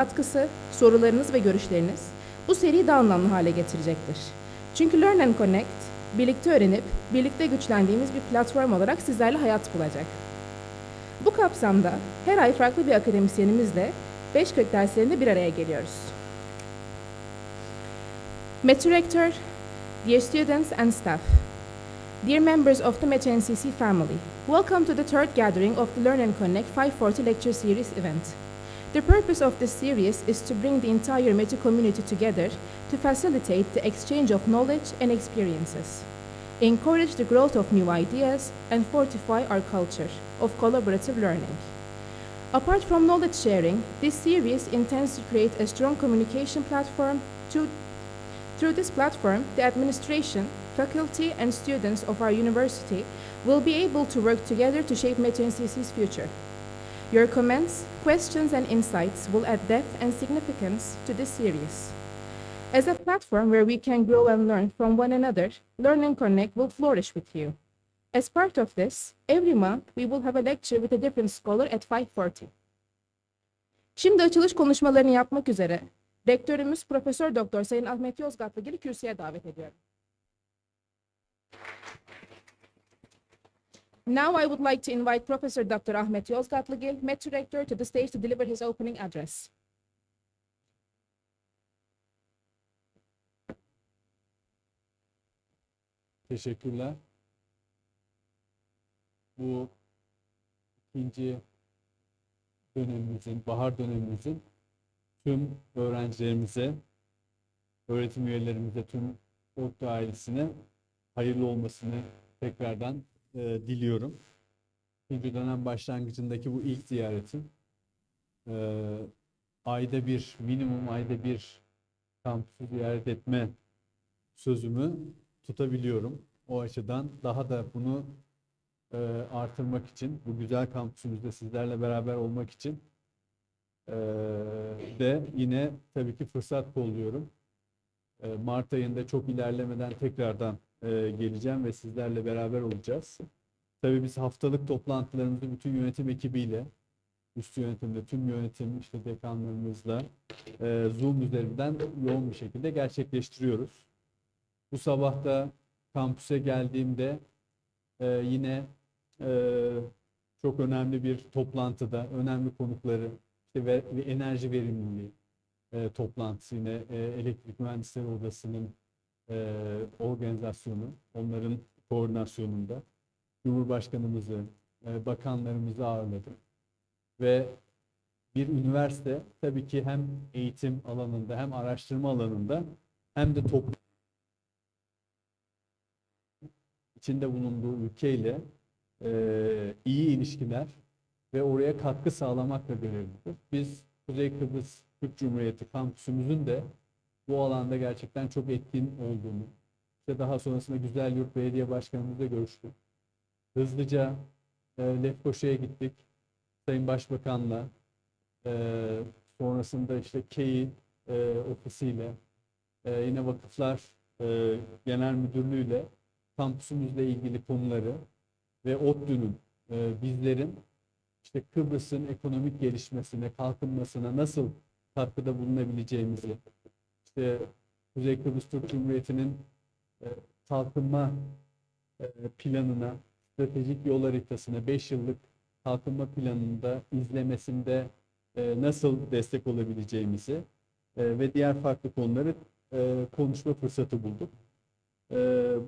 Katkısı, sorularınız ve görüşleriniz bu seriyi daha anlamlı hale getirecektir. Çünkü Learn and Connect, birlikte öğrenip, birlikte güçlendiğimiz bir platform olarak sizlerle hayat bulacak. Bu kapsamda her ay farklı bir akademisyenimizle 5.40 derslerinde bir araya geliyoruz. Metro Rector, dear students and staff, dear members of the Metro NCC family, welcome to the third gathering of the Learn and Connect 540 Lecture Series event. The purpose of this series is to bring the entire Metro community together to facilitate the exchange of knowledge and experiences, encourage the growth of new ideas, and fortify our culture of collaborative learning. Apart from knowledge sharing, this series intends to create a strong communication platform. Through this platform, the administration, faculty, and students of our university will be able to work together to shape Metro NCC's future. Your comments, questions, and insights will add depth and significance to this series. As a platform where we can grow and learn from one another, Learn and Connect will flourish with you. As part of this, every month we will have a lecture with a different scholar at 5:40. Şimdi açılış konuşmalarını yapmak üzere Rektörümüz Profesör Doktor Sayın Ahmet Yozgatlıgil'i kürsüye davet ediyorum. Now I would like to invite Professor Dr. Ahmet Yozgatlıgil, Metro Rector, to the stage to deliver his opening address. Teşekkürler. Bu ikinci dönemimizin, bahar dönemimizin tüm öğrencilerimize, öğretim üyelerimize, tüm ODTÜ ailesine hayırlı olmasını tekrardan diliyorum. İkinci dönem başlangıcındaki bu ilk ziyaretim. Ayda bir, minimum ayda bir kampüsü ziyaret etme sözümü tutabiliyorum. O açıdan daha da bunu artırmak için, bu güzel kampüsümüzde sizlerle beraber olmak için de yine tabii ki fırsat kolluyorum. Mart ayında çok ilerlemeden tekrardan geleceğim ve sizlerle beraber olacağız. Tabii biz haftalık toplantılarımızı bütün yönetim ekibiyle, üst yönetimde tüm yönetim, işte dekanlarımızla Zoom üzerinden yoğun bir şekilde gerçekleştiriyoruz. Bu sabah da kampüse geldiğimde yine çok önemli bir toplantıda önemli konukları, işte ve enerji verimliliği toplantısı, yine elektrik mühendisleri odasının organizasyonu, onların koordinasyonunda Cumhurbaşkanımızı, bakanlarımızı ağırladım. Ve bir üniversite tabii ki hem eğitim alanında hem araştırma alanında hem de toplum içinde bulunduğu ülkeyle iyi ilişkiler ve oraya katkı sağlamakla görevlidir. Biz Kuzey Kıbrıs Türk Cumhuriyeti kampüsümüzün de bu alanda gerçekten çok etkin olduğunu, işte daha sonrasında Güzelyurt Belediye Başkanımızla görüştük. Hızlıca Lefkoşa'ya gittik, Sayın Başbakan'la, sonrasında işte KEİ ofisiyle, yine Vakıflar Genel Müdürlüğü'yle kampüsümüzle ilgili konuları ve ODTÜ'nün, bizlerin işte Kıbrıs'ın ekonomik gelişmesine, kalkınmasına nasıl katkıda bulunabileceğimizi, işte Kuzey Kıbrıs Türk Cumhuriyeti'nin kalkınma planına, stratejik yol haritasına, 5 yıllık kalkınma planında, izlemesinde nasıl destek olabileceğimizi ve diğer farklı konuları konuşma fırsatı bulduk.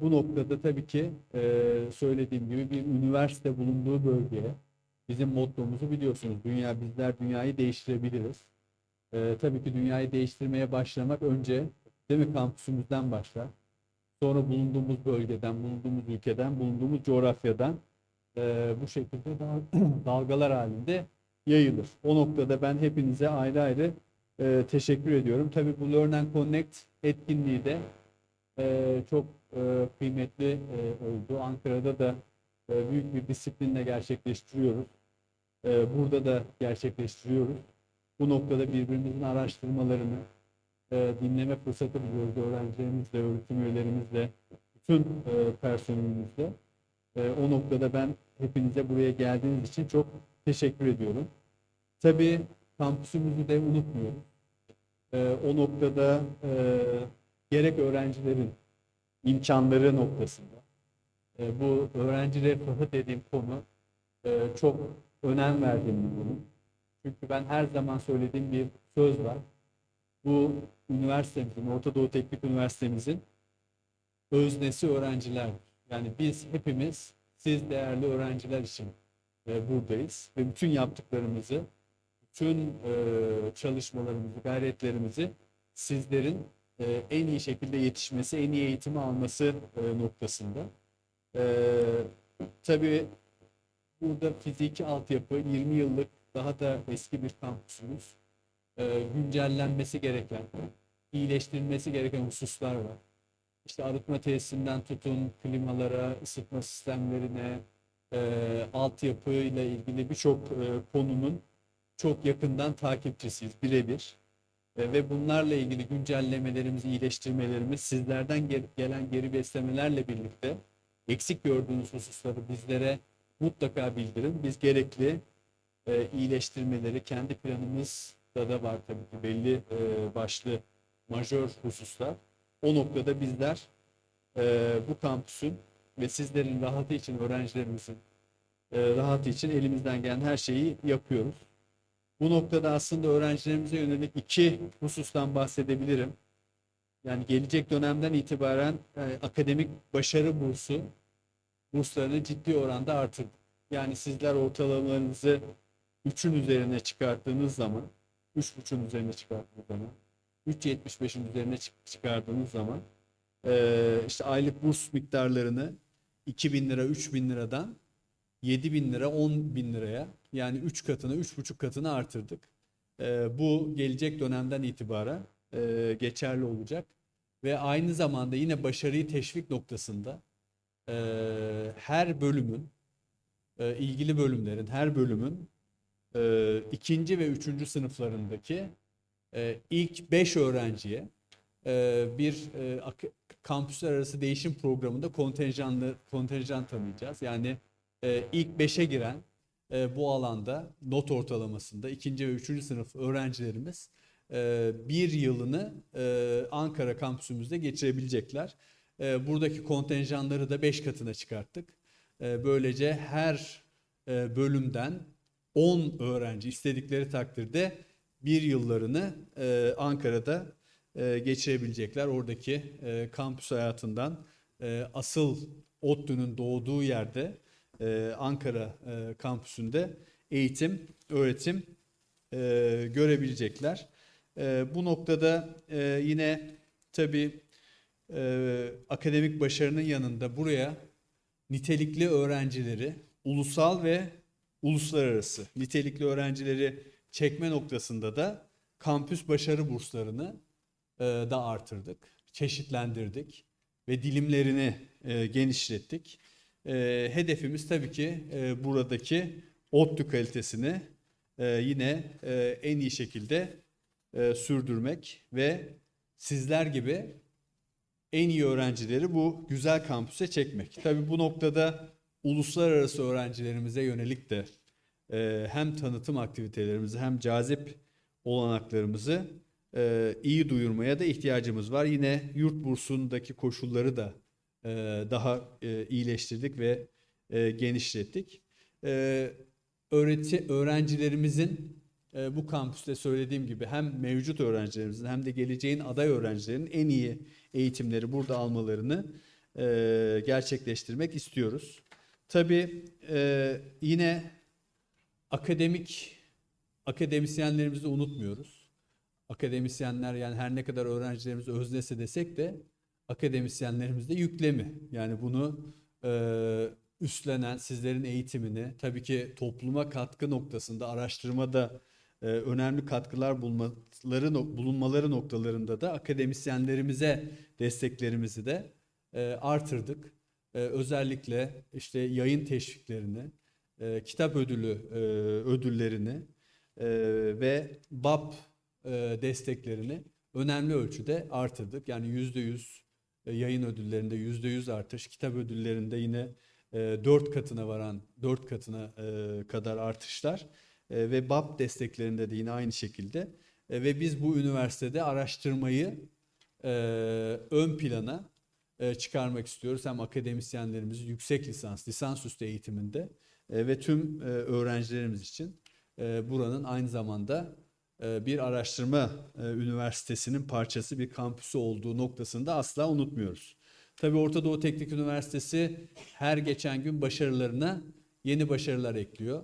Bu noktada tabii ki söylediğim gibi bir üniversite bulunduğu bölgeye, bizim mottomuzu biliyorsunuz, bizler dünyayı değiştirebiliriz. Tabii ki dünyayı değiştirmeye başlamak önce, değil mi, kampüsümüzden başlar. Sonra bulunduğumuz bölgeden, bulunduğumuz ülkeden, bulunduğumuz coğrafyadan bu şekilde dalgalar halinde yayılır. O noktada ben hepinize ayrı ayrı teşekkür ediyorum. Tabii bu Learn and Connect etkinliği de çok kıymetli oldu. Ankara'da da büyük bir disiplinle gerçekleştiriyoruz. Burada da gerçekleştiriyoruz. Bu noktada birbirimizin araştırmalarını dinleme fırsatı buluyoruz. Öğrencilerimizle, öğretim üyelerimizle, bütün personelimizle. O noktada ben hepinize buraya geldiğiniz için çok teşekkür ediyorum. Tabii kampüsümüzü de unutmuyoruz. O noktada gerek öğrencilerin imkanları noktasında bu öğrenci refahı dediğim konu çok önem verdiğim bir konu. Çünkü ben her zaman söylediğim bir söz var. Bu üniversitemizin, Orta Doğu Teknik Üniversitemizin öznesi öğrencilerdir. Yani biz hepimiz, siz değerli öğrenciler için buradayız. Ve bütün yaptıklarımızı, bütün çalışmalarımızı, gayretlerimizi sizlerin en iyi şekilde yetişmesi, en iyi eğitimi alması noktasında. Tabii burada fiziki altyapı 20 yıllık daha da eski bir kampüsümüz. Güncellenmesi gereken, iyileştirilmesi gereken hususlar var. İşte arıtma tesisinden tutun, klimalara, ısıtma sistemlerine, altyapıyla ilgili birçok konunun çok yakından takipçisiyiz, birebir. Ve bunlarla ilgili güncellemelerimiz, iyileştirmelerimiz sizlerden gelen geri beslemelerle birlikte eksik gördüğünüz hususları bizlere mutlaka bildirin. Biz gerekli iyileştirmeleri kendi planımızda da var tabii ki belli başlı majör hususlar. O noktada bizler bu kampüsün ve sizlerin rahatı için, öğrencilerimizin rahatı için elimizden gelen her şeyi yapıyoruz. Bu noktada aslında öğrencilerimize yönelik iki husustan bahsedebilirim. Yani gelecek dönemden itibaren akademik başarı burslarını ciddi oranda artırdık. Yani sizler ortalamalarınızı 3'ün üzerine çıkarttığınız zaman, 3,5'ün üzerine çıkarttığınız zaman, 3,75'in üzerine çıkardığınız zaman işte aylık burs miktarlarını 2.000 lira, 3.000 liradan 7.000 lira, 10.000 liraya yani 3 katını, 3,5 katını artırdık. Bu gelecek dönemden itibaren geçerli olacak. Ve aynı zamanda yine başarıyı teşvik noktasında her bölümün, ilgili bölümlerin, her bölümün ikinci ve üçüncü sınıflarındaki ilk 5 öğrenciye bir kampüsler arası değişim programında kontenjan tanıyacağız. Yani ilk 5'e giren bu alanda not ortalamasında ikinci ve üçüncü sınıf öğrencilerimiz bir yılını Ankara kampüsümüzde geçirebilecekler. Buradaki kontenjanları da 5 katına çıkarttık. Böylece her bölümden 10 öğrenci istedikleri takdirde bir yıllarını Ankara'da geçirebilecekler. Oradaki kampüs hayatından asıl ODTÜ'nün doğduğu yerde Ankara kampüsünde eğitim, öğretim görebilecekler. Bu noktada yine tabii akademik başarının yanında buraya nitelikli öğrencileri, ulusal ve uluslararası nitelikli öğrencileri çekme noktasında da kampüs başarı burslarını da artırdık, çeşitlendirdik ve dilimlerini genişlettik. Hedefimiz tabii ki buradaki ODTÜ kalitesini yine en iyi şekilde sürdürmek ve sizler gibi en iyi öğrencileri bu güzel kampüse çekmek. Tabii bu noktada uluslararası öğrencilerimize yönelik de hem tanıtım aktivitelerimizi hem cazip olanaklarımızı iyi duyurmaya da ihtiyacımız var. Yine yurt bursundaki koşulları da daha iyileştirdik ve genişlettik. Öğrencilerimizin bu kampüste söylediğim gibi hem mevcut öğrencilerimizin hem de geleceğin aday öğrencilerinin en iyi eğitimleri burada almalarını gerçekleştirmek istiyoruz. Tabii yine akademisyenlerimizi unutmuyoruz. Akademisyenler yani her ne kadar öğrencilerimiz öznesi desek de akademisyenlerimiz de yüklemi. Yani bunu üstlenen sizlerin eğitimini tabii ki topluma katkı noktasında araştırmada önemli katkılar bulunmaları noktalarında da akademisyenlerimize desteklerimizi de artırdık. Özellikle işte yayın teşviklerini, kitap ödüllerini ve BAP desteklerini önemli ölçüde artırdık. Yani %100 yayın ödüllerinde %100 artış, kitap ödüllerinde yine 4 katına kadar artışlar ve BAP desteklerinde de yine aynı şekilde. Ve biz bu üniversitede araştırmayı ön plana çıkarmak istiyoruz. Hem akademisyenlerimiz yüksek lisans, lisansüstü eğitiminde ve tüm öğrencilerimiz için buranın aynı zamanda bir araştırma üniversitesinin parçası, bir kampüsü olduğu noktasında asla unutmuyoruz. Tabii Orta Doğu Teknik Üniversitesi her geçen gün başarılarına yeni başarılar ekliyor.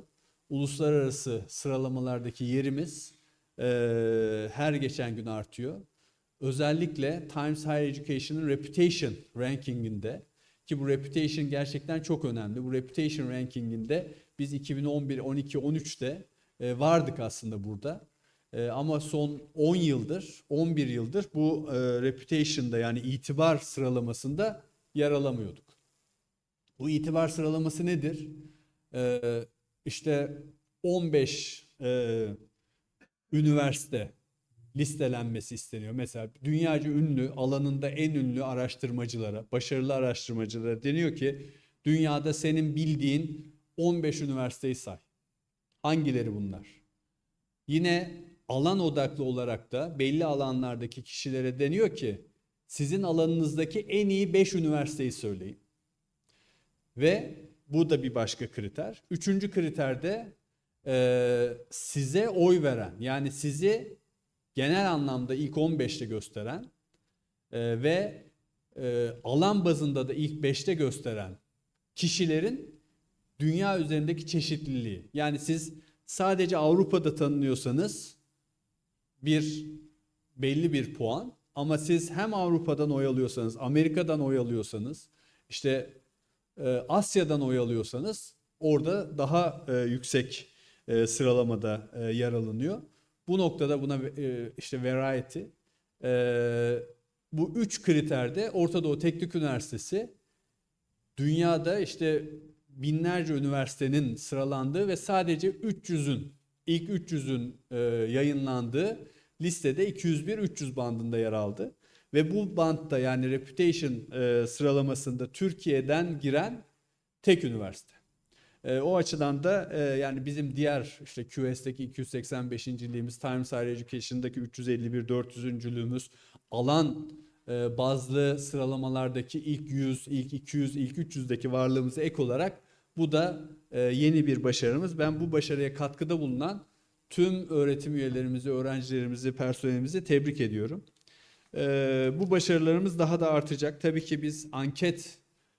Uluslararası sıralamalardaki yerimiz her geçen gün artıyor. Özellikle Times Higher Education'ın Reputation Ranking'inde, ki bu Reputation gerçekten çok önemli. Bu Reputation Ranking'inde biz 2011, 12, 13'te vardık aslında burada. Ama son 10 yıldır, 11 yıldır bu Reputation'da, yani itibar sıralamasında yer alamıyorduk. Bu itibar sıralaması nedir? İşte 15 üniversite listelenmesi isteniyor. Mesela dünyaca ünlü, alanında en ünlü araştırmacılara, başarılı araştırmacılara deniyor ki dünyada senin bildiğin 15 üniversiteyi say. Hangileri bunlar? Yine alan odaklı olarak da belli alanlardaki kişilere deniyor ki sizin alanınızdaki en iyi 5 üniversiteyi söyleyin. Ve bu da bir başka kriter. Üçüncü kriterde size oy veren, yani sizi genel anlamda ilk 15'te gösteren ve alan bazında da ilk 5'te gösteren kişilerin dünya üzerindeki çeşitliliği. Yani siz sadece Avrupa'da tanınıyorsanız belli bir puan, ama siz hem Avrupa'dan oy alıyorsanız, Amerika'dan oy alıyorsanız, işte Asya'dan oy alıyorsanız orada daha yüksek sıralamada yer alınıyor. Bu noktada buna işte variety, bu 3 kriterde Orta Doğu Teknik Üniversitesi dünyada işte binlerce üniversitenin sıralandığı ve sadece ilk 300'ün yayınlandığı listede 201-300 bandında yer aldı. Ve bu bandta, yani Reputation sıralamasında Türkiye'den giren tek üniversite. O açıdan da yani bizim diğer işte QS'teki 285.liğimiz, Times Higher Education'daki 351-400'üncülüğümüz, alan bazlı sıralamalardaki ilk 100, ilk 200, ilk 300'deki varlığımıza ek olarak bu da yeni bir başarımız. Ben bu başarıya katkıda bulunan tüm öğretim üyelerimizi, öğrencilerimizi, personelimizi tebrik ediyorum. Bu başarılarımız daha da artacak. Tabii ki biz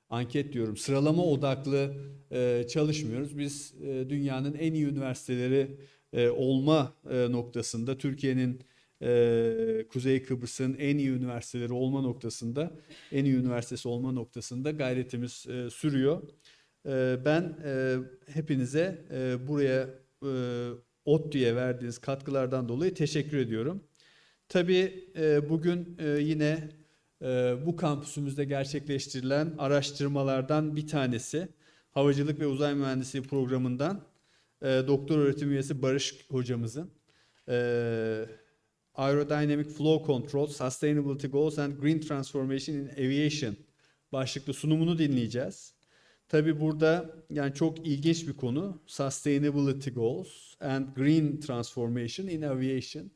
anket diyorum, sıralama odaklı çalışmıyoruz. Biz dünyanın en iyi üniversiteleri olma noktasında, Türkiye'nin Kuzey Kıbrıs'ın en iyi üniversiteleri olma noktasında, en iyi üniversitesi olma noktasında gayretimiz sürüyor. Ben hepinize buraya ODTÜ'ye verdiğiniz katkılardan dolayı teşekkür ediyorum. Tabii bugün yine bu kampüsümüzde gerçekleştirilen araştırmalardan bir tanesi, Havacılık ve Uzay Mühendisliği programından doktor öğretim üyesi Barış hocamızın Aerodynamic Flow Control, Sustainability Goals and Green Transformation in Aviation başlıklı sunumunu dinleyeceğiz. Tabii burada yani çok ilginç bir konu. Sustainability Goals and Green Transformation in Aviation.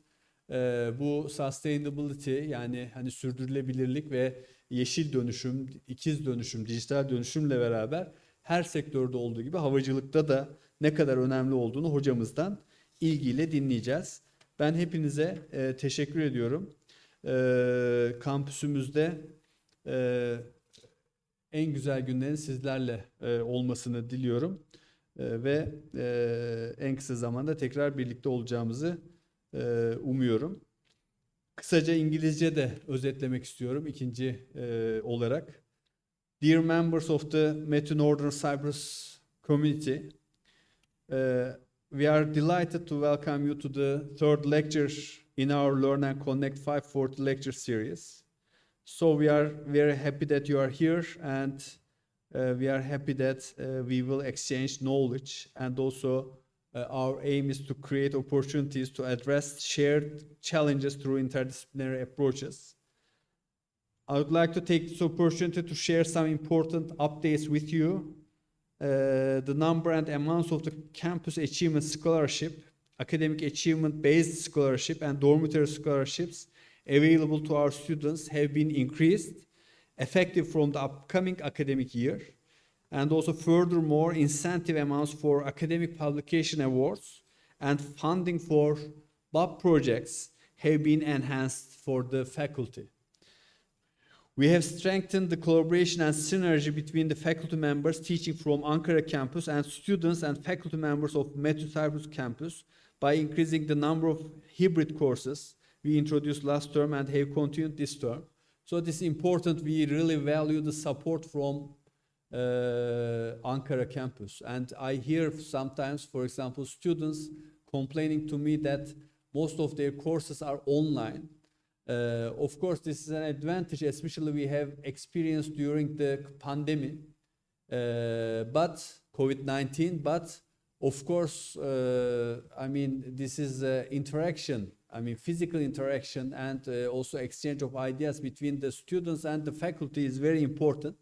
Bu sustainability, yani hani sürdürülebilirlik ve yeşil dönüşüm, ikiz dönüşüm, dijital dönüşümle beraber her sektörde olduğu gibi havacılıkta da ne kadar önemli olduğunu hocamızdan ilgiyle dinleyeceğiz. Ben hepinize teşekkür ediyorum. Kampüsümüzde en güzel günlerin sizlerle olmasını diliyorum. Ve en kısa zamanda tekrar birlikte olacağımızı umuyorum. Kısaca İngilizce de özetlemek istiyorum ikinci olarak. Dear members of the Metro Northern Cyprus community, we are delighted to welcome you to the third lecture in our Learn and Connect 540 lecture series. So we are very happy that you are here, and we are happy that we will exchange knowledge, and also our aim is to create opportunities to address shared challenges through interdisciplinary approaches. I would like to take this opportunity to share some important updates with you. the number and amounts of the campus achievement scholarship, academic achievement based scholarship and dormitory scholarships available to our students have been increased, effective from the upcoming academic year. And also furthermore, incentive amounts for academic publication awards and funding for lab projects have been enhanced for the faculty. We have strengthened the collaboration and synergy between the faculty members teaching from Ankara campus and students and faculty members of Metro Cyprus campus by increasing the number of hybrid courses we introduced last term and have continued this term. So this is important. We really value the support from Ankara campus. And I hear sometimes, for example, students complaining to me that most of their courses are online. Of course, this is an advantage, especially we have experienced during the pandemic, but COVID-19. But of course, I mean, this is interaction. I mean, physical interaction and also exchange of ideas between the students and the faculty is very important.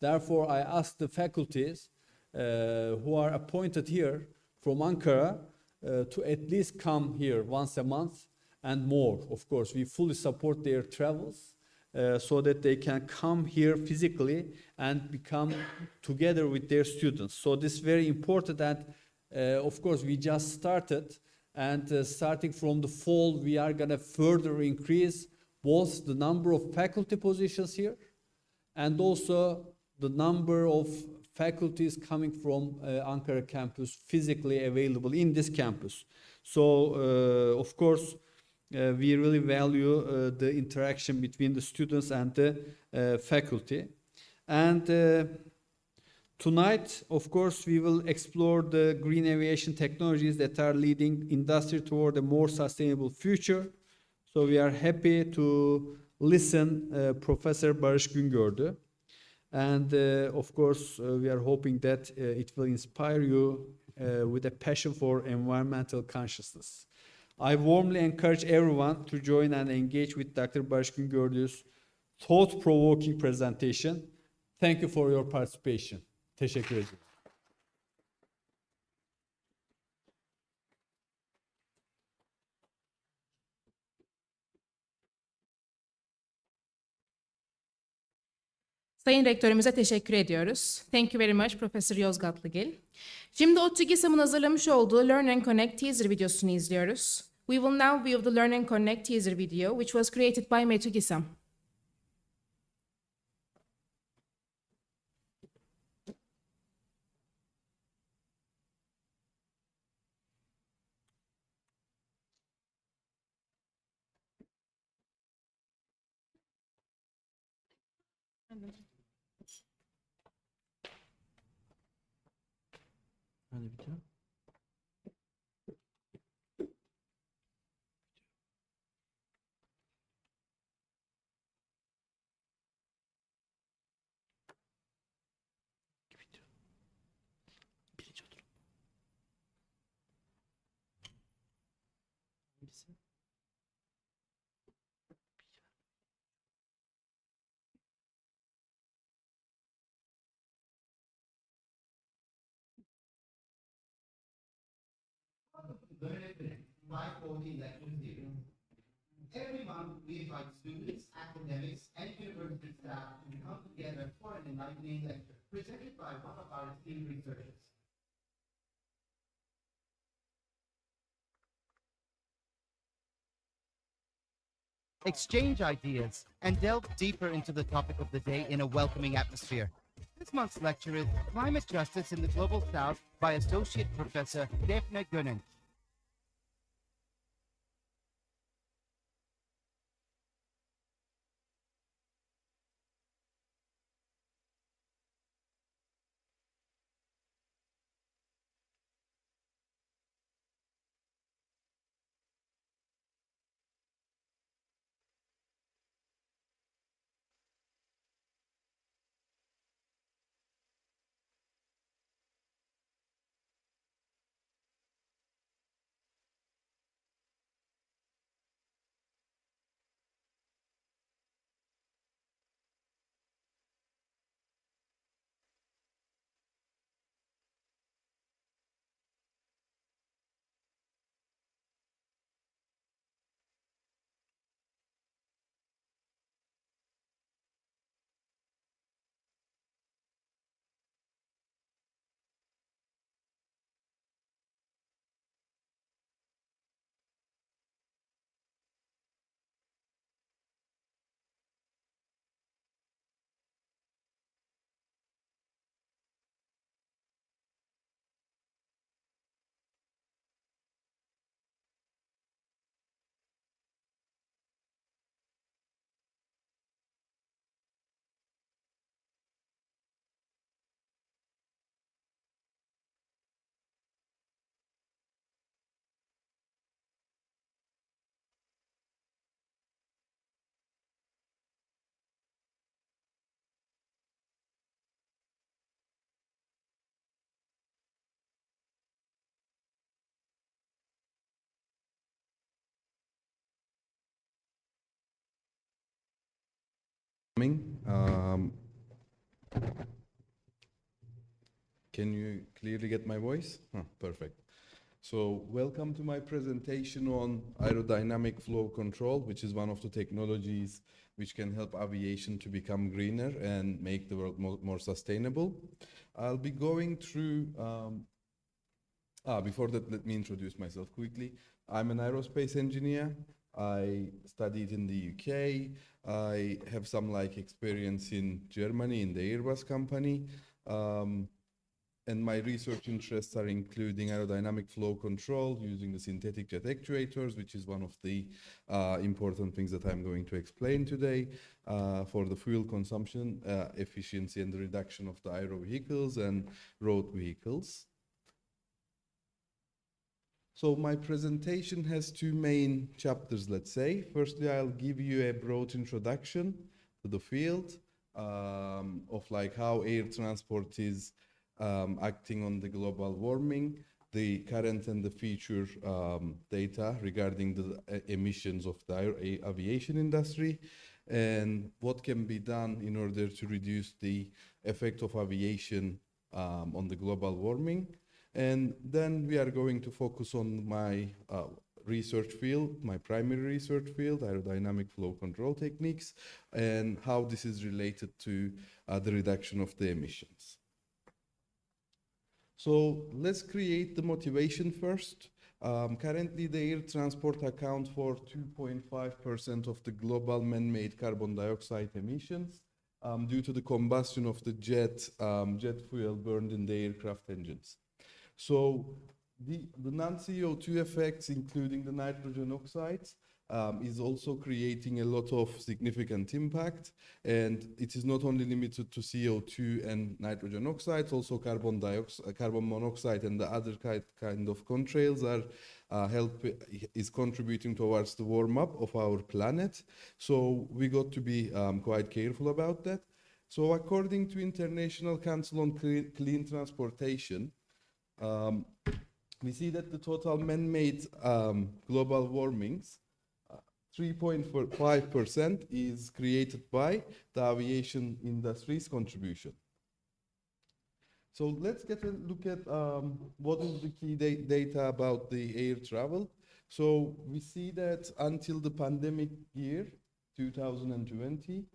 Therefore, I ask the faculties who are appointed here from Ankara to at least come here once a month and more. Of course, we fully support their travels so that they can come here physically and become together with their students. So this is very important, and of course, we just started, and starting from the fall, we are going to further increase both the number of faculty positions here and also the number of faculties coming from Ankara campus physically available in this campus. So, of course, we really value the interaction between the students and the faculty. And tonight, of course, we will explore the green aviation technologies that are leading industry toward a more sustainable future. So we are happy to listen Professor Barış Güngördü. And of course, we are hoping that it will inspire you with a passion for environmental consciousness. I warmly encourage everyone to join and engage with Dr. Barış Güngördü's thought-provoking presentation. Thank you for your participation. Teşekkür ederim. Sayın Rektörümüze teşekkür ediyoruz. Thank you very much Professor Yozgatlıgil. Şimdi ODTÜ GİSAM'ın hazırlamış olduğu Learn and Connect teaser videosunu izliyoruz. We will now view the Learn and Connect teaser video, which was created by ODTÜ GİSAM. Hadi bitiyor. Birinci oturum. Hangisi? Öğretim, 514 lecture series. Every month, we invite students, academics, and university staff to come together for an enlightening lecture presented by one of our esteemed researchers. Exchange ideas and delve deeper into the topic of the day in a welcoming atmosphere. This month's lecture is Climate Justice in the Global South by Associate Professor Defne Günü. Um, can you clearly get my voice? Perfect. So welcome to my presentation on aerodynamic flow control, which is one of the technologies which can help aviation to become greener and make the world more sustainable. I'll be going through, before that, let me introduce myself quickly. I'm an aerospace engineer. I studied in the UK. I have some experience in Germany in the Airbus company. And my research interests are including aerodynamic flow control using the synthetic jet actuators, which is one of the important things that I'm going to explain today for the fuel consumption, efficiency, and the reduction of the aero vehicles and road vehicles. So my presentation has two main chapters, let's say. Firstly, I'll give you a broad introduction to the field of how air transport is acting on the global warming, the current and the future data regarding the emissions of the aviation industry, and what can be done in order to reduce the effect of aviation on the global warming. And then we are going to focus on my research field, my primary research field, aerodynamic flow control techniques, and how this is related to the reduction of the emissions. So let's create the motivation first. Currently, the air transport accounts for 2.5% of the global man-made carbon dioxide emissions due to the combustion of the jet fuel burned in the aircraft engines. So the non-CO2 effects, including the nitrogen oxides, is also creating a lot of significant impact, and it is not only limited to CO2 and nitrogen oxides, also carbon monoxide and the other kind of contrails is contributing towards the warm up of our planet. So we got to be quite careful about that. So according to International Council on Clean Transportation, we see that the total man-made global warmings 3.5% is created by the aviation industry's contribution. So let's get a look at what is the key data about the air travel. So we see that until the pandemic year, 2020,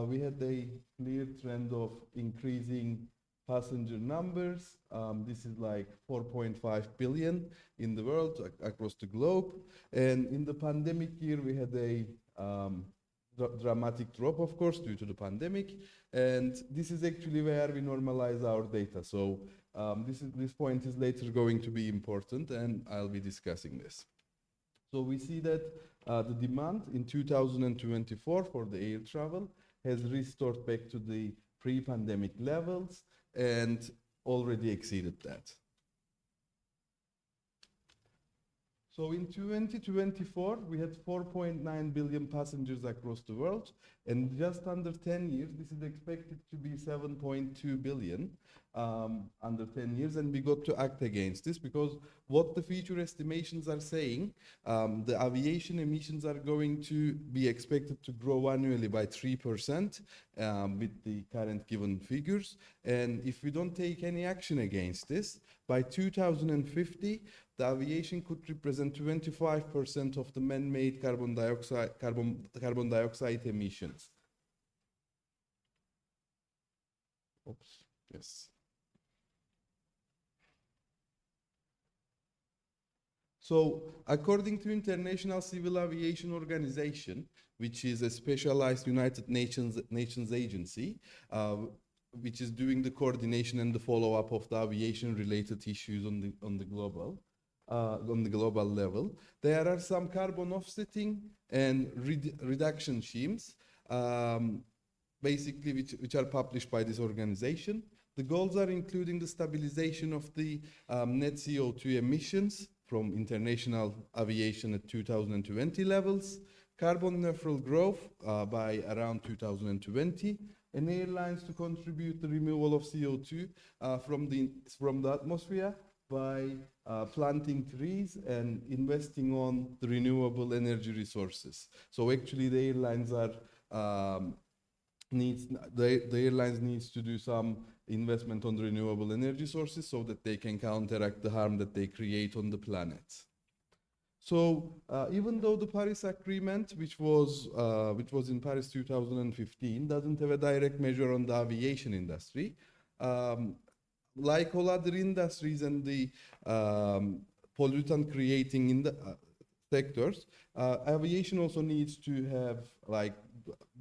we had a clear trend of increasing passenger numbers. This is 4.5 billion in the world across the globe. And in the pandemic year, we had a dramatic drop, of course, due to the pandemic. And this is actually where we normalize our data. So this point is later going to be important, and I'll be discussing this. So we see that the demand in 2024 for the air travel has restored back to the pre-pandemic levels and already exceeded that. So in 2024, we had 4.9 billion passengers across the world, and just under 10 years, this is expected to be 7.2 billion under 10 years, and we got to act against this because what the future estimations are saying, the aviation emissions are going to be expected to grow annually by 3% with the current given figures, and if we don't take any action against this, by 2050, the aviation could represent 25% of the man-made carbon dioxide emissions. Oops, yes. So, according to International Civil Aviation Organization, which is a specialized United Nations agency, which is doing the coordination and the follow-up of the aviation-related issues on the global level, there are some carbon offsetting and reduction schemes, basically which are published by this organization. The goals are including the stabilization of the net CO2 emissions from international aviation at 2020 levels, carbon neutral growth by around 2020, and airlines to contribute the removal of CO2 from the atmosphere by planting trees and investing on the renewable energy resources. So actually the airlines are the airlines needs to do some investment on renewable energy sources so that they can counteract the harm that they create on the planet. So even though the Paris Agreement, which was in Paris 2015, doesn't have a direct measure on the aviation industry, like all other industries and the pollutant creating in the sectors, aviation also needs to have like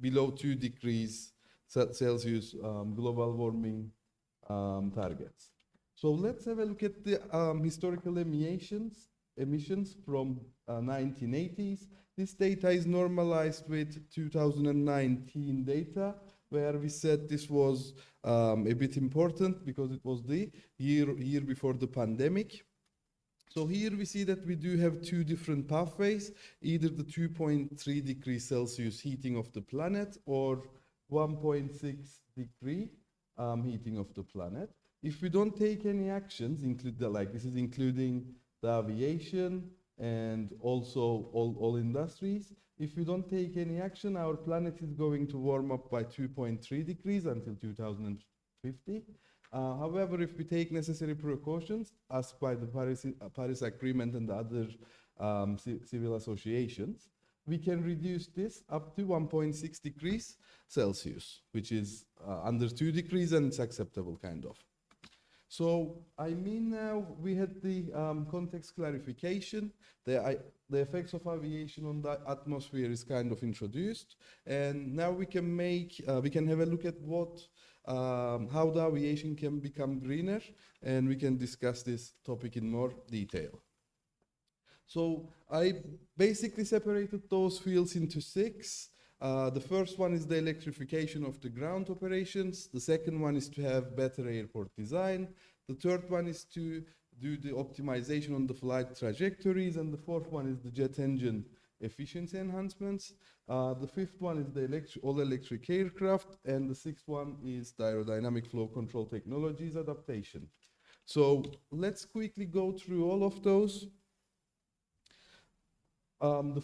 below 2 degrees Celsius global warming targets. So let's have a look at the historical emissions from 1980s. This data is normalized with 2019 data, where we said this was a bit important because it was the year before the pandemic. So here we see that we do have 2 different pathways, either the 2.3 degrees Celsius heating of the planet or 1.6 degree heating of the planet. If we don't take any actions, this is including the aviation and also all industries, if we don't take any action, our planet is going to warm up by 2.3 degrees until 2050. However, if we take necessary precautions, as by the Paris Agreement and the other civil associations, we can reduce this up to 1.6 degrees Celsius, which is under 2 degrees, and it's acceptable kind of. So, I mean, now we had the context clarification. The effects of aviation on the atmosphere is kind of introduced, and now we can have a look at how the aviation can become greener, and we can discuss this topic in more detail. So I basically separated those fields into 6. The first one is the electrification of the ground operations. The second one is to have better airport design. The third one is to do the optimization on the flight trajectories. And the fourth one is the jet engine efficiency enhancements. The fifth one is the all-electric aircraft. And the sixth one is the aerodynamic flow control technologies adaptation. So let's quickly go through all of those. The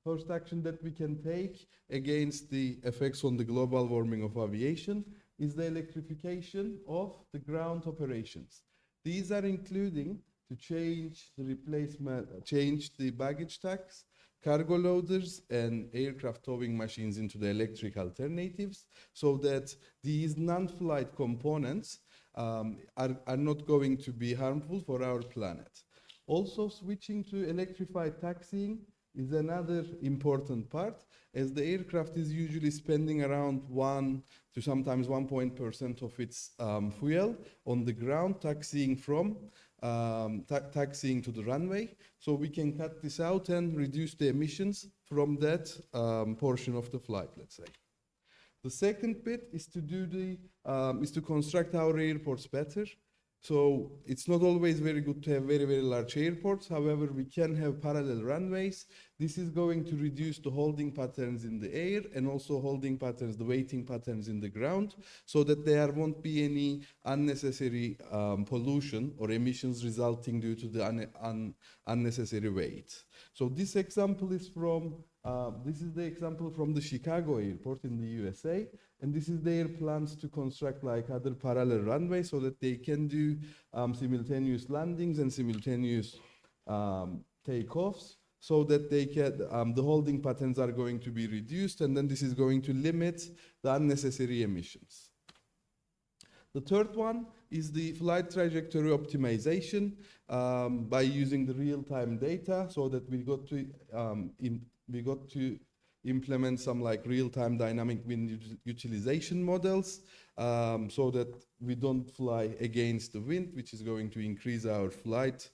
first action that we can take against the effects on the global warming of aviation is the electrification of the ground operations. These are including to change the baggage tax, cargo loaders, and aircraft towing machines into the electric alternatives, so that these non-flight components are not going to be harmful for our planet. Also, switching to electrified taxiing is another important part, as the aircraft is usually spending around 1 to sometimes 1% of its fuel on the ground, taxiing to the runway. So we can cut this out and reduce the emissions from that portion of the flight, let's say. The second bit is to construct our airports better. So it's not always very good to have very, very large airports. However, we can have parallel runways. This is going to reduce the holding patterns in the air and also the waiting patterns in the ground, so that there won't be any unnecessary pollution or emissions resulting due to the unnecessary weight. So this example is this is the example from the Chicago airport in the USA. And this is their plans to construct like other parallel runways so that they can do simultaneous landings and simultaneous takeoffs, so that they can, the holding patterns are going to be reduced, and then this is going to limit the unnecessary emissions. The third one is the flight trajectory optimization by using the real-time data, so that we got to implement some like real-time dynamic wind utilization models, so that we don't fly against the wind, which is going to increase our flight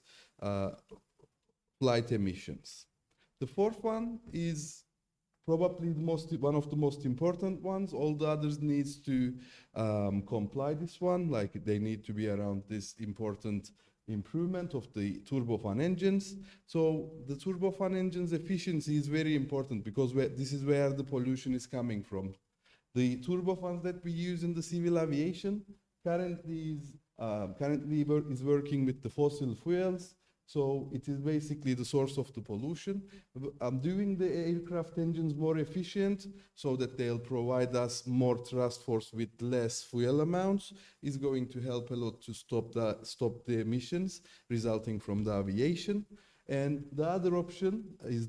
emissions. The fourth one is probably one of the most important ones. All the others needs to comply this one, like they need to be around this important improvement of the turbofan engines. So the turbofan engines efficiency is very important, because this is where the pollution is coming from. The turbofans that we use in the civil aviation currently is working with the fossil fuels. So it is basically the source of the pollution. Doing the aircraft engines more efficient so that they'll provide us more thrust force with less fuel amounts is going to help a lot to stop the emissions resulting from the aviation. And the other option is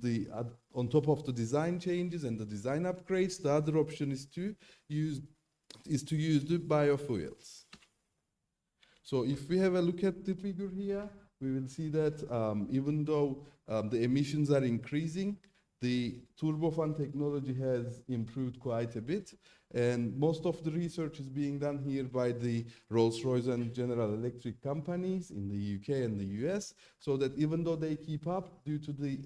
on top of the design changes and the design upgrades, the other option is to use the biofuels. So if we have a look at the figure here, we will see that even though the emissions are increasing, the turbofan technology has improved quite a bit. And most of the research is being done here by the Rolls-Royce and General Electric companies in the UK and the US, so that even though they keep up due to the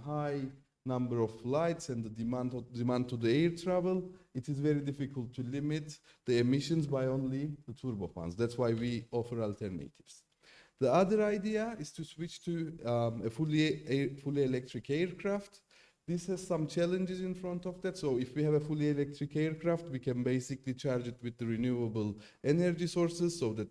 high number of flights and the demand to the air travel, it is very difficult to limit the emissions by only the turbofans. That's why we offer alternatives. The other idea is to switch to a fully electric aircraft. This has some challenges in front of that. So if we have a fully electric aircraft, we can basically charge it with the renewable energy sources so that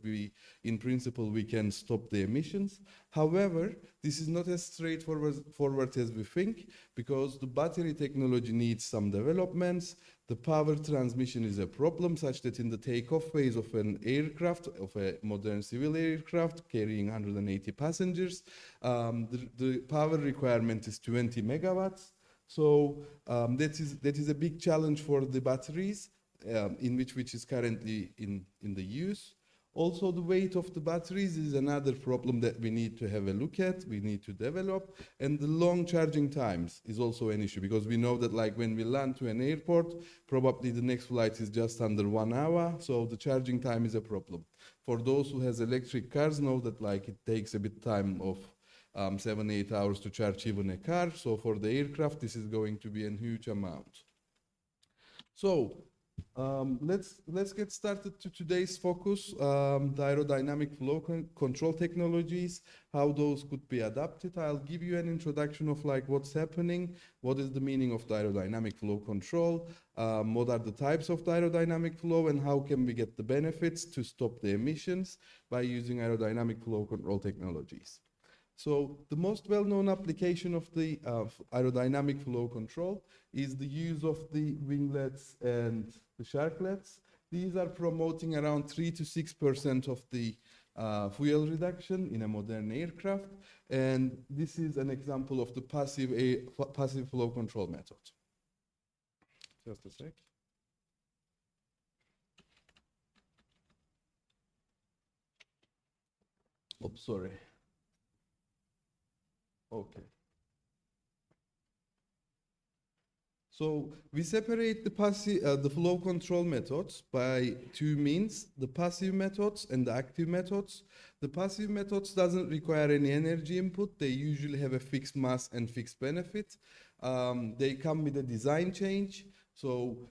in principle, we can stop the emissions. However, this is not as straightforward as we think, because the battery technology needs some developments. The power transmission is a problem, such that in the takeoff phase of an aircraft, of a modern civil aircraft carrying 180 passengers, the power requirement is 20 megawatts. So that is a big challenge for the batteries, which is currently in the use. Also, the weight of the batteries is another problem that we need to have a look at, we need to develop. And the long charging times is also an issue, because we know that like when we land to an airport, probably the next flight is just under 1 hour, so the charging time is a problem. For those who has electric cars know that like it takes a bit time of 7-8 hours to charge even a car. So for the aircraft, this is going to be a huge amount. So let's get started to today's focus, the aerodynamic flow control technologies, how those could be adapted. I'll give you an introduction of like what's happening, what is the meaning of the aerodynamic flow control, what are the types of the aerodynamic flow, and how can we get the benefits to stop the emissions by using aerodynamic flow control technologies. So the most well-known application of the aerodynamic flow control is the use of the winglets and the sharklets. These are promoting around 3 to 6% of the fuel reduction in a modern aircraft. And this is an example of the passive flow control method. Just a sec. Oh, sorry. Okay. So we separate the flow control methods by two means, the passive methods and the active methods. The passive methods doesn't require any energy input. They usually have a fixed mass and fixed benefit. They come with a design change. So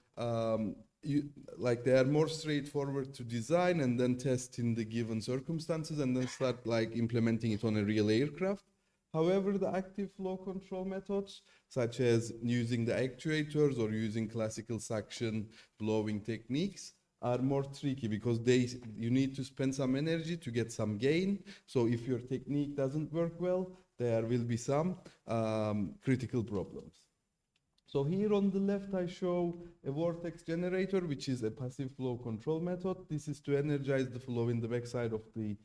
they are more straightforward to design and then test in the given circumstances and then start like implementing it on a real aircraft. However, the active flow control methods, such as using the actuators or using classical suction blowing techniques, are more tricky because you need to spend some energy to get some gain. So if your technique doesn't work well, there will be some critical problems. So here on the left, I show a vortex generator, which is a passive flow control method. This is to energize the flow in the backside of the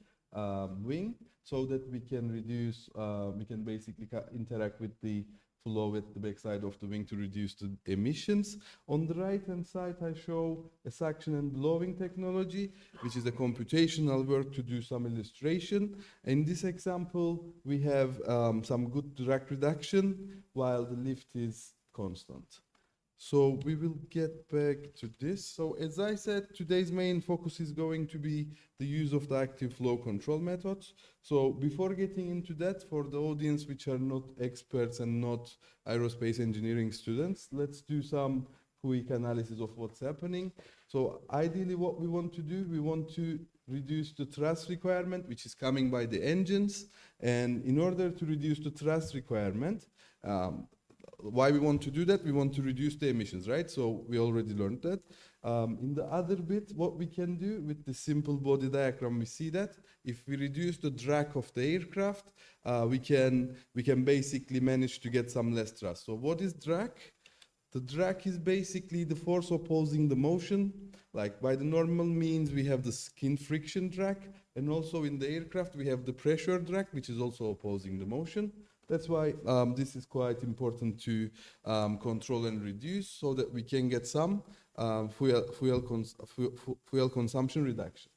wing, so that we can reduce, we can basically interact with the flow at the backside of the wing to reduce the emissions. On the right-hand side, I show a suction and blowing technology, which is a computational work to do some illustration. In this example, we have some good drag reduction while the lift is constant. So we will get back to this. So as I said, today's main focus is going to be the use of the active flow control methods. So before getting into that, for the audience which are not experts and not aerospace engineering students, let's do some quick analysis of what's happening. So ideally what we want to do, we want to reduce the thrust requirement, which is coming by the engines. And in order to reduce the thrust requirement, why we want to do that? We want to reduce the emissions, right? So we already learned that. In the other bit, what we can do with the simple body diagram, we see that if we reduce the drag of the aircraft, we can basically manage to get some less thrust. So what is drag? The drag is basically the force opposing the motion. Like by the normal means, we have the skin friction drag, and also in the aircraft, we have the pressure drag, which is also opposing the motion. That's why this is quite important to control and reduce so that we can get some fuel consumption reductions.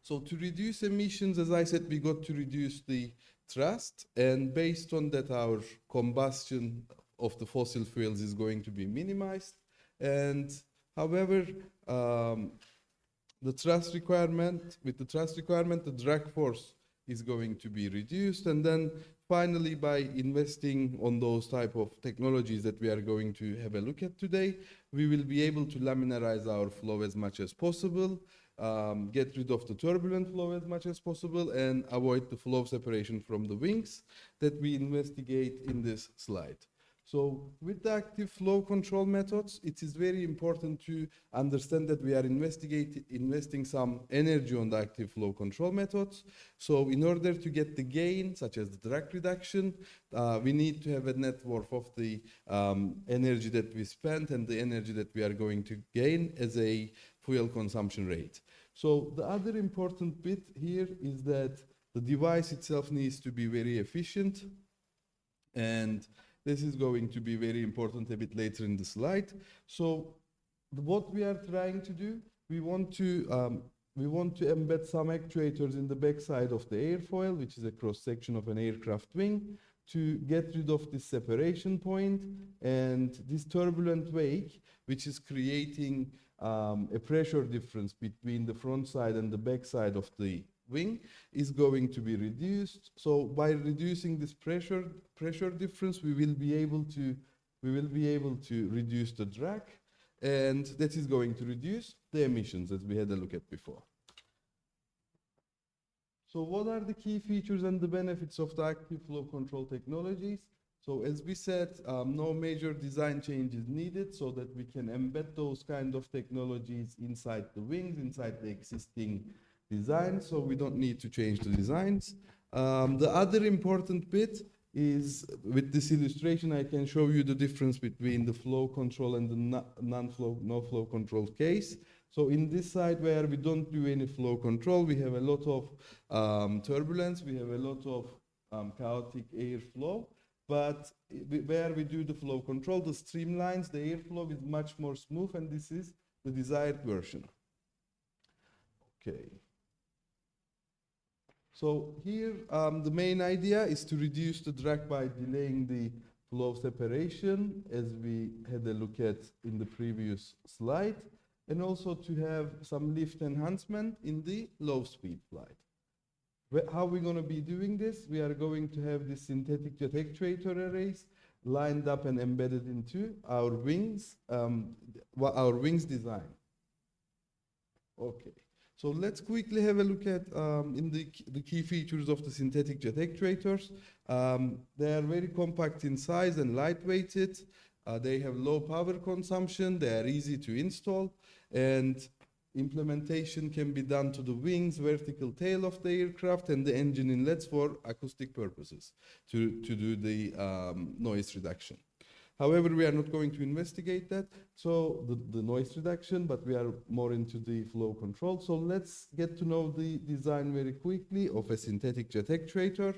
So to reduce emissions, as I said, we got to reduce the thrust, and based on that, our combustion of the fossil fuels is going to be minimized. And however, the thrust requirement, the drag force is going to be reduced. And then finally, by investing on those type of technologies that we are going to have a look at today, we will be able to laminarize our flow as much as possible, get rid of the turbulent flow as much as possible, and avoid the flow separation from the wings that we investigate in this slide. So with the active flow control methods, it is very important to understand that we are investing some energy on the active flow control methods. So in order to get the gain, such as the drag reduction, we need to have a net worth of the energy that we spent and the energy that we are going to gain as a fuel consumption rate. So the other important bit here is that the device itself needs to be very efficient, and this is going to be very important a bit later in the slide. So what we are trying to do, we want to embed some actuators in the backside of the airfoil, which is a cross section of an aircraft wing, to get rid of this separation point and this turbulent wake, which is creating a pressure difference between the front side and the back side of the wing, is going to be reduced. So by reducing this pressure difference, we will be able to reduce the drag, and that is going to reduce the emissions, as we had a look at before. So what are the key features and the benefits of the active flow control technologies? So as we said, no major design change is needed so that we can embed those kind of technologies inside the wings, inside the existing design, so we don't need to change the designs. The other important bit is, with this illustration, I can show you the difference between the flow control and the no flow control case. So in this side where we don't do any flow control, we have a lot of turbulence, we have a lot of chaotic airflow, but where we do the flow control, the streamlines, the airflow is much more smooth, and this is the desired version. Okay. So here, the main idea is to reduce the drag by delaying the flow separation, as we had a look at in the previous slide, and also to have some lift enhancement in the low speed flight. How are we going to be doing this? We are going to have the synthetic jet actuator arrays lined up and embedded into our wings design. Okay. So let's quickly have a look at the key features of the synthetic jet actuators. They are very compact in size and lightweighted. They have low power consumption. They are easy to install, and implementation can be done to the wings, vertical tail of the aircraft, and the engine inlets for acoustic purposes to do the noise reduction. However, we are not going to investigate that, so the noise reduction, but we are more into the flow control. So let's get to know the design very quickly of a synthetic jet actuator.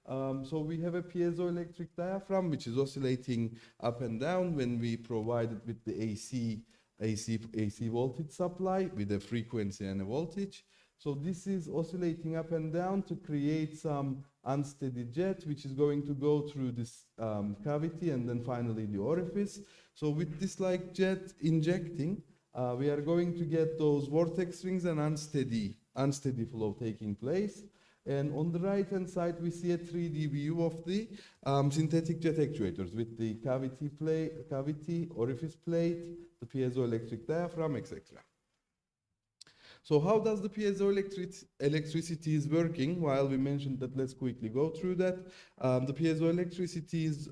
So we have a piezoelectric diaphragm, which is oscillating up and down when we provide it with the AC voltage supply with a frequency and a voltage. So this is oscillating up and down to create some unsteady jet, which is going to go through this cavity and then finally the orifice. So with this like jet injecting, we are going to get those vortex rings and unsteady flow taking place. And on the right-hand side, we see a 3D view of the synthetic jet actuators with the cavity, orifice plate, the piezoelectric diaphragm, etc. So how does the piezoelectricity is working? While we mentioned that, let's quickly go through that. The piezoelectricity is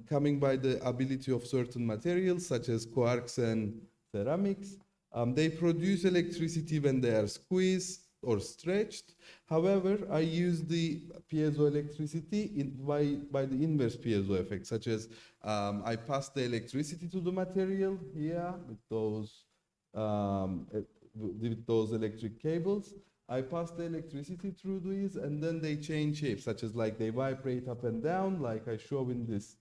coming by the ability of certain materials such as quarks and ceramics. They produce electricity when they are squeezed or stretched. However, I use the piezoelectricity by the inverse piezo effect, such as I pass the electricity to the material here with those electric cables. I pass the electricity through these, and then they change shape, such as like they vibrate up and down, like I show in this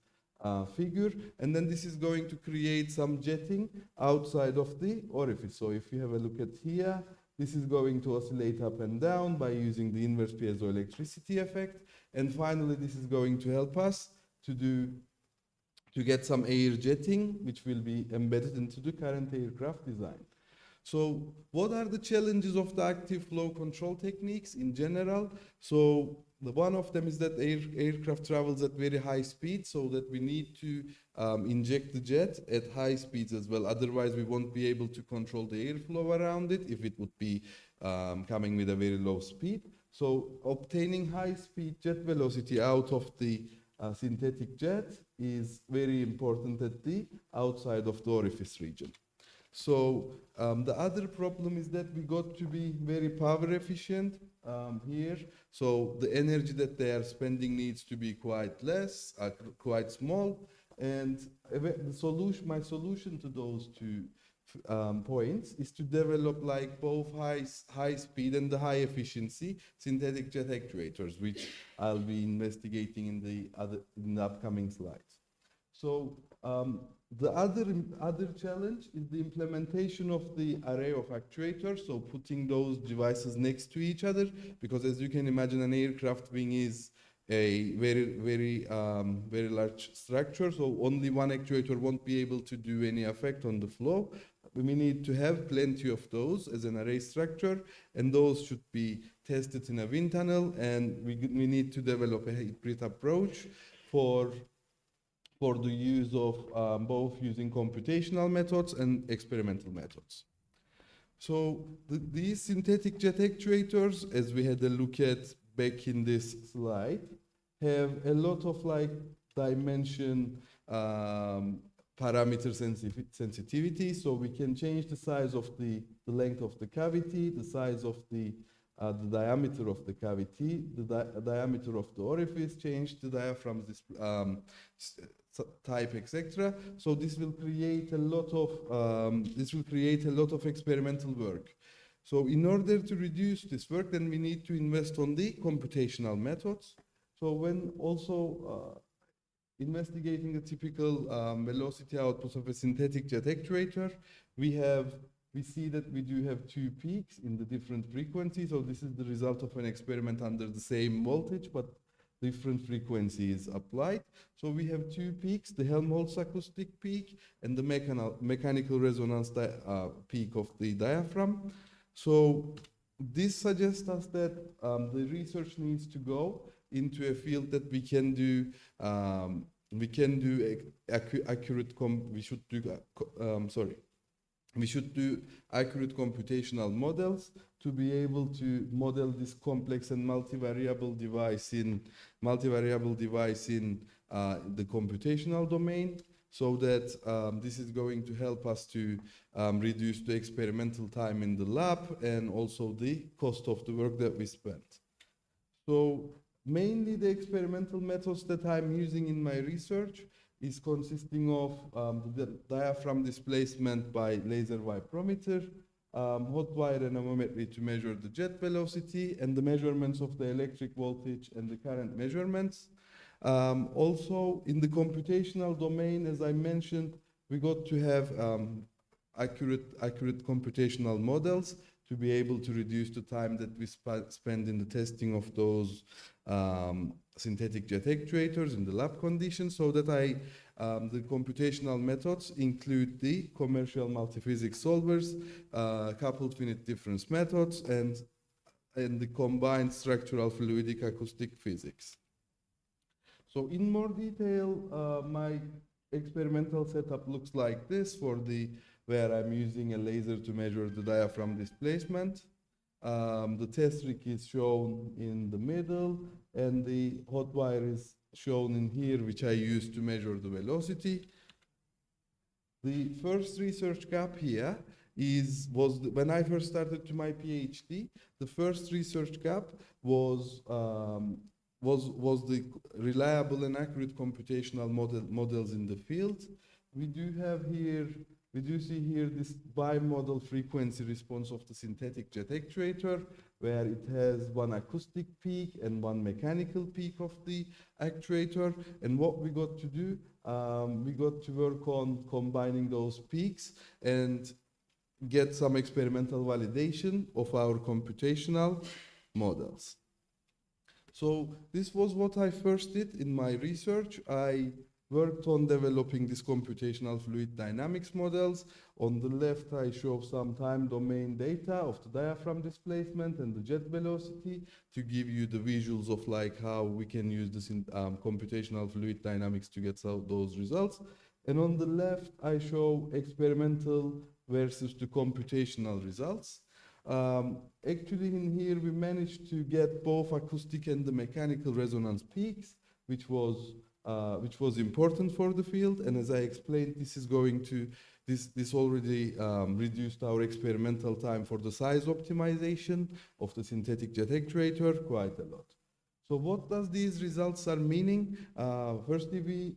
figure, and then this is going to create some jetting outside of the orifice. So if you have a look at here, this is going to oscillate up and down by using the inverse piezoelectricity effect. And finally, this is going to help us to get some air jetting, which will be embedded into the current aircraft design. So what are the challenges of the active flow control techniques in general? So one of them is that aircraft travels at very high speed, so that we need to inject the jet at high speeds as well. Otherwise, we won't be able to control the airflow around it if it would be coming with a very low speed. So obtaining high speed jet velocity out of the synthetic jet is very important at the outside of the orifice region. So the other problem is that we got to be very power efficient here. So the energy that they are spending needs to be quite small. And my solution to those two points is to develop like both high speed and the high efficiency synthetic jet actuators, which I'll be investigating in the upcoming slides. So the other challenge is the implementation of the array of actuators, so putting those devices next to each other, because as you can imagine, an aircraft wing is a very large structure, so only one actuator won't be able to do any effect on the flow. We need to have plenty of those as an array structure, and those should be tested in a wind tunnel, and we need to develop a hybrid approach for the use of both using computational methods and experimental methods. So these synthetic jet actuators, as we had a look at back in this slide, have a lot of like dimension parameter sensitivity. So we can change the size of the length of the cavity, the size of the diameter of the cavity, the diameter of the orifice, change the diaphragm type, etc. So this will create a lot of experimental work. So in order to reduce this work, then we need to invest on the computational methods. So when also investigating the typical velocity outputs of a synthetic jet actuator, we see that we do have two peaks in the different frequencies. So this is the result of an experiment under the same voltage, but different frequencies applied. So we have two peaks, the Helmholtz acoustic peak and the mechanical resonance peak of the diaphragm. So this suggests us that the research needs to go into a field that we should do accurate computational models to be able to model this complex and multivariable device in the computational domain, so that this is going to help us to reduce the experimental time in the lab and also the cost of the work that we spent. So mainly the experimental methods that I'm using in my research is consisting of the diaphragm displacement by laser vibrometer, hot wire anemometry to measure the jet velocity, and the measurements of the electric voltage and the current measurements. Also, in the computational domain, as I mentioned, we got to have accurate computational models to be able to reduce the time that we spend in the testing of those synthetic jet actuators in the lab conditions, so that the computational methods include the commercial multiphysics solvers, coupled finite difference methods, and the combined structural fluidic acoustic physics. So in more detail, my experimental setup looks like this for the where I'm using a laser to measure the diaphragm displacement. The test rig is shown in the middle, and the hot wire is shown in here, which I use to measure the velocity. The first research gap here when I first started to my PhD, the first research gap was the reliable and accurate computational models in the field. We do see here this bimodal frequency response of the synthetic jet actuator, where it has one acoustic peak and one mechanical peak of the actuator. And what we got to do, we got to work on combining those peaks and get some experimental validation of our computational models. So this was what I first did in my research. I worked on developing these computational fluid dynamics models. On the left, I show some time domain data of the diaphragm displacement and the jet velocity to give you the visuals of like how we can use this in computational fluid dynamics to get those results. And on the left, I show experimental versus the computational results. Actually, in here, we managed to get both acoustic and the mechanical resonance peaks, which was important for the field. And as I explained, this already reduced our experimental time for the size optimization of the synthetic jet actuator quite a lot. So what does these results are meaning? Firstly, we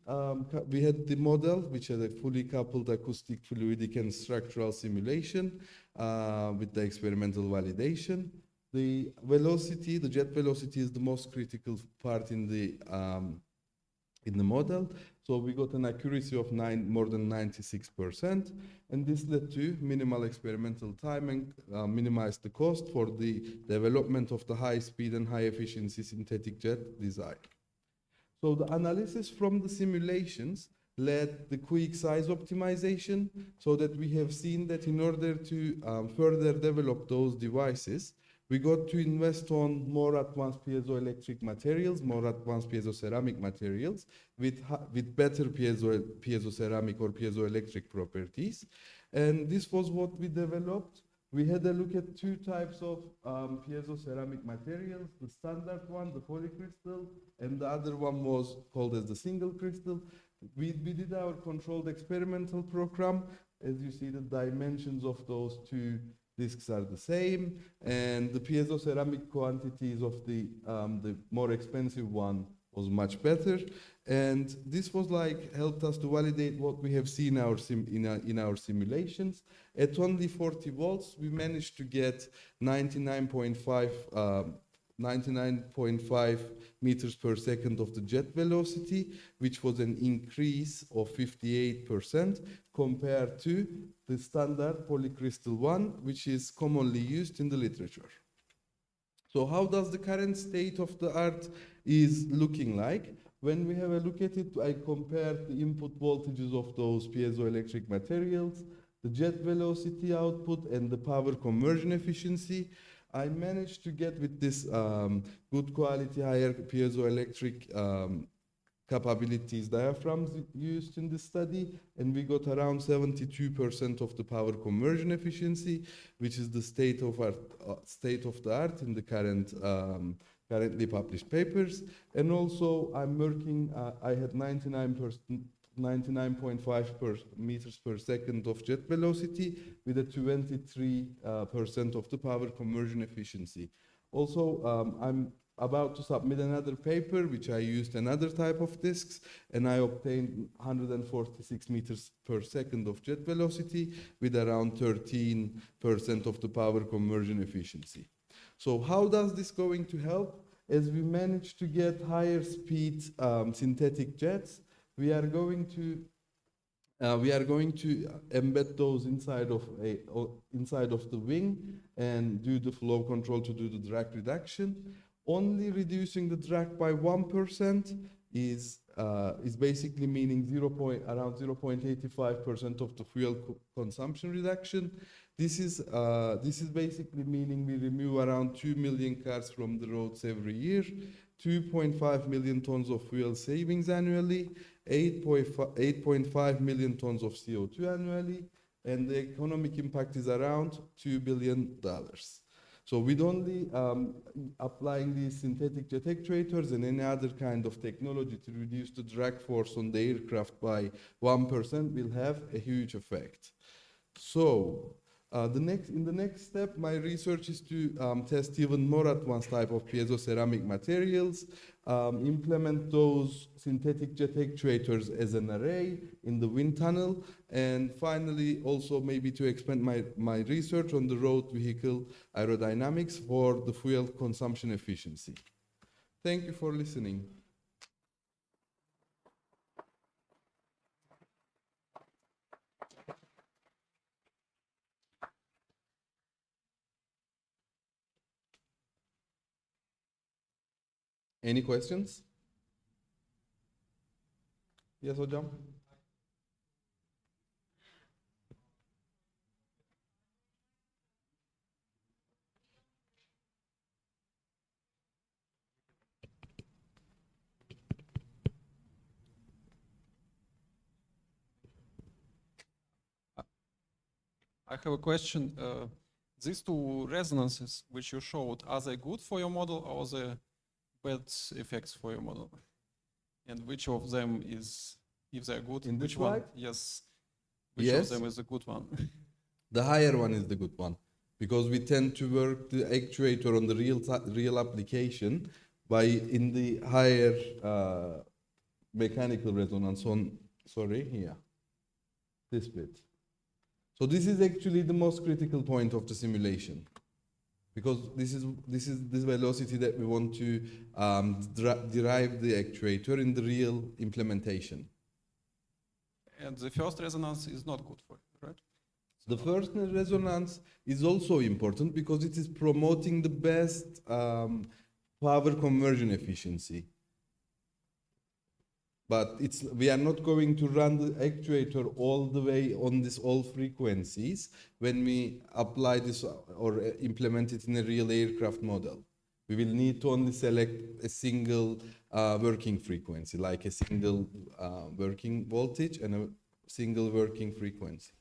had the model, which had a fully coupled acoustic, fluidic, and structural simulation with the experimental validation. The velocity, the jet velocity, is the most critical part in the model. So we got an accuracy of more than 96%, and this led to minimal experimental time and minimized the cost for the development of the high speed and high efficiency synthetic jet design. So the analysis from the simulations led the quick size optimization, so that we have seen that in order to further develop those devices, we got to invest on more advanced piezoelectric materials, more advanced piezoceramic materials with better piezoceramic or piezoelectric properties. And this was what we developed. We had a look at two types of piezoceramic materials, the standard one, the polycrystal, and the other one was called as the single crystal. We did our controlled experimental program. As you see, the dimensions of those two discs are the same, and the piezoceramic quantities of the more expensive one was much better. And this was helped us to validate what we have seen in our simulations. At only 40 volts, we managed to get 99.5 meters per second of the jet velocity, which was an increase of 58% compared to the standard polycrystal one, which is commonly used in the literature. So how does the current state of the art is looking like? When we have a look at it, I compared the input voltages of those piezoelectric materials, the jet velocity output, and the power conversion efficiency. I managed to get with this good quality, higher piezoelectric capabilities diaphragms used in the study, and we got around 72% of the power conversion efficiency, which is the state of the art in the currently published papers. And also, I'm working. I had 99.5 meters per second of jet velocity with a 23% of the power conversion efficiency. Also, I'm about to submit another paper, which I used another type of discs, and I obtained 146 meters per second of jet velocity with around 13% of the power conversion efficiency. So how does this going to help? As we manage to get higher speed synthetic jets, we are going to embed those inside of the wing and do the flow control to do the drag reduction. Only reducing the drag by 1% is basically meaning around 0.85% of the fuel consumption reduction. This is basically meaning we remove around 2 million cars from the roads every year, 2.5 million tons of fuel savings annually, 8.5 million tons of CO2 annually, and the economic impact is around $2 billion. So with only applying these synthetic jet actuators and any other kind of technology to reduce the drag force on the aircraft by 1% will have a huge effect. So in the next step, my research is to test even more advanced type of piezoceramic materials, implement those synthetic jet actuators as an array in the wind tunnel, and finally also maybe to expand my research on the road vehicle aerodynamics for the fuel consumption efficiency. Thank you for listening. Any questions? Yes, hocam. I have a question. These two resonances which you showed, are they good for your model or are they bad effects for your model? And which of them is, if they're good, In this which one? slide? Yes. Which Yes. of them is the good one? The higher one is the good one, because we tend to work the actuator on the real application by in the higher mechanical resonance on, sorry, here, this bit. So this is actually the most critical point of the simulation, because this is this velocity that we want to derive the actuator in the real implementation. And the first resonance is not good for it, right? The first resonance is also important because it is promoting the best power conversion efficiency. But we are not going to run the actuator all the way on all frequencies when we apply this or implement it in a real aircraft model. We will need to only select a single working frequency, like a single working voltage and a single working frequency.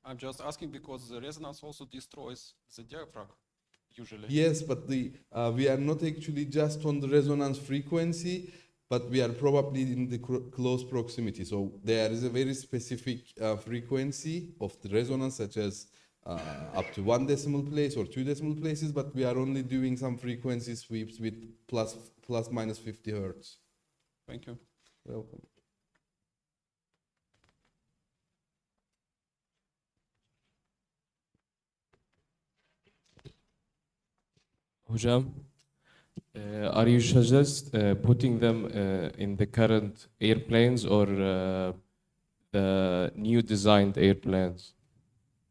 I'm just asking because the resonance also destroys the diaphragm, usually. Yes, but we are not actually just on the resonance frequency, but we are probably in the close proximity. So there is a very specific frequency of the resonance, such as up to 1 decimal place or 2 decimal places, but we are only doing some frequency sweeps with plus minus 50 hertz. Thank you. Welcome. Hocam, are you suggest putting them in the current airplanes or the new designed airplanes?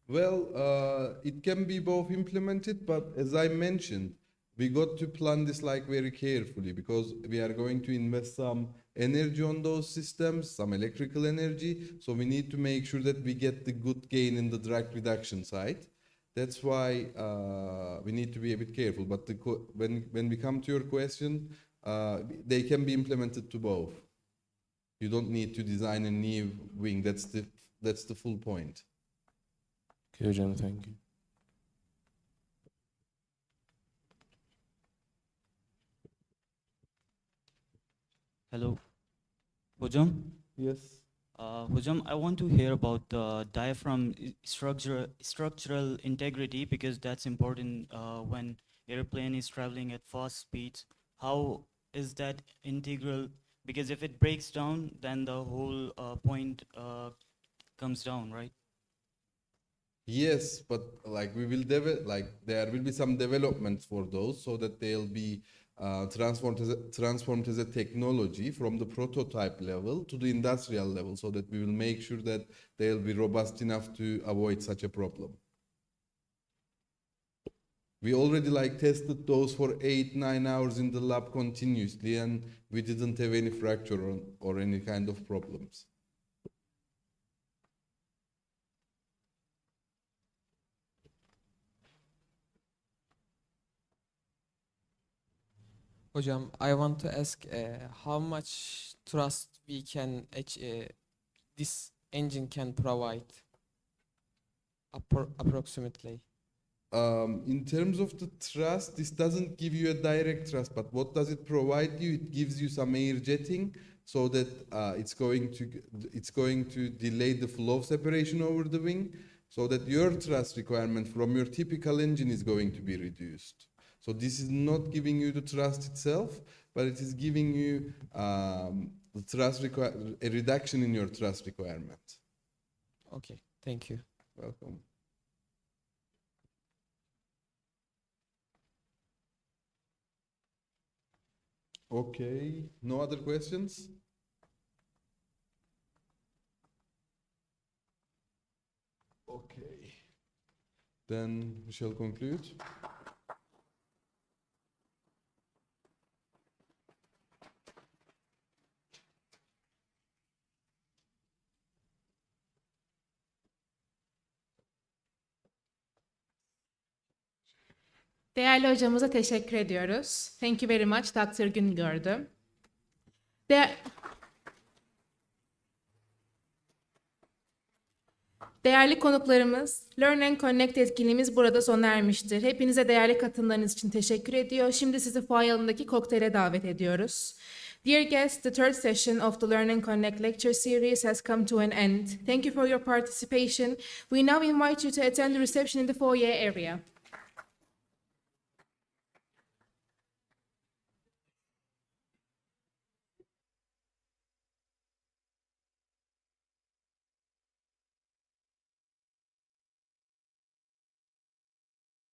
Well, it can be both implemented, but as I mentioned, we got to plan this like very carefully because we are going to invest some energy on those systems, some electrical energy. So we need to make sure that we get the good gain in the drag reduction side. That's why we need to be a bit careful. But when we come to your question, they can be implemented to both. You don't need to design a new wing. That's the full point. Okay, hocam, thank you. Hello. Hocam? Yes. Hocam, I want to hear about the diaphragm structural integrity because that's important when airplane is traveling at fast speeds. How is that integral? Because if it breaks down, then the whole point comes down, right? Yes, but like we will there will be some developments for those so that they'll be transformed as a technology from the prototype level to the industrial level, so that we will make sure that they'll be robust enough to avoid such a problem. We already tested those for 8-9 hours in the lab continuously, and we didn't have any fracture or any kind of problems. Hocam, I want to ask how much thrust this engine can provide. approximately? In terms of the trust, this doesn't give you a direct trust, but what does it provide you? It gives you some air jetting so that it's going to delay the flow separation over the wing, so that your thrust requirement from your typical engine is going to be reduced. So this is not giving you the thrust itself, but it is giving you the thrust a reduction in your thrust requirement. Okay, thank you. Welcome. Okay, no other questions? Okay, then we shall conclude. Değerli hocamıza teşekkür ediyoruz. Thank you very much Dr. Güngördü. Değerli konuklarımız, Learn and Connect etkinliğimiz burada sona ermiştir. Hepinize değerli katılımlarınız için teşekkür ediyor. Şimdi sizi fuaye alanındaki kokteyle davet ediyoruz. Dear guests, the third session of the Learn and Connect lecture series has come to an end. Thank you for your participation. We now invite you to attend the reception in the foyer area.